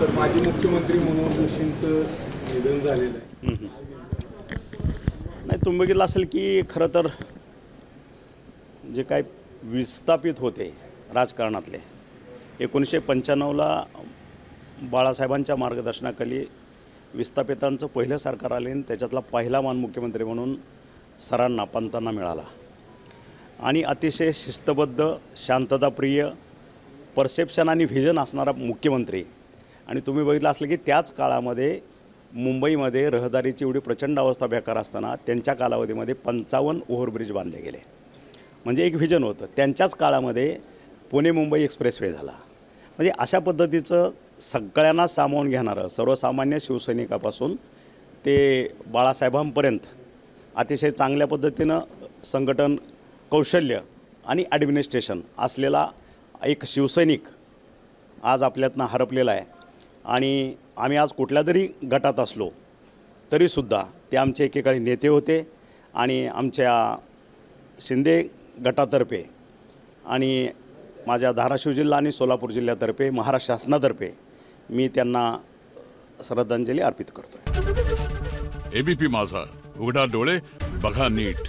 तर माजी मुख्यमंत्री मनोहर जोशींचं निधन झालेलं आहे. नाही, तुम्ही बघितलं असेल की खरं तर जे काय विस्थापित होते राजकारणातले 1995ला बाळासाहेबांच्या मार्गदर्शनाखाली विस्थापितांचं पहिलं सरकार आले आणि त्याच्यातला पहिला मान मुख्यमंत्री म्हणून सरांना पंतांना मिळाला आणि अतिशय शिस्तबद्ध शांतताप्रिय परसेप्शन आणि व्हिजन असणारा मुख्यमंत्री. आणि तुम्ही बघितलं असलं की त्याच काळामध्ये मुंबईमध्ये रहदारीची एवढी प्रचंड अवस्था बेकार असताना त्यांच्या कालावधीमध्ये 55 ओव्हरब्रिज बांधले गेले. म्हणजे एक व्हिजन होतं. त्यांच्याच काळामध्ये पुणे मुंबई एक्सप्रेसवे झाला. म्हणजे अशा पद्धतीचं सगळ्यांना सामावून घेणारं सर्वसामान्य शिवसैनिकापासून ते बाळासाहेबांपर्यंत अतिशय चांगल्या पद्धतीनं संघटन कौशल्य आणि ॲडमिनिस्ट्रेशन असलेला एक शिवसैनिक आज आपल्यातनं हरपलेला आहे. आणि आम्ही आज कुठल्या तरी गटात असलो तरीसुद्धा ते आमचे एकेकाळी नेते होते आणि आमच्या शिंदे गटातर्फे आणि माझ्या धाराशिव जिल्हा आणि सोलापूर जिल्ह्यातर्फे महाराष्ट्र शासनातर्फे मी त्यांना श्रद्धांजली अर्पित करतो. एबीपी माझा, उघडा डोळे बघा नीट.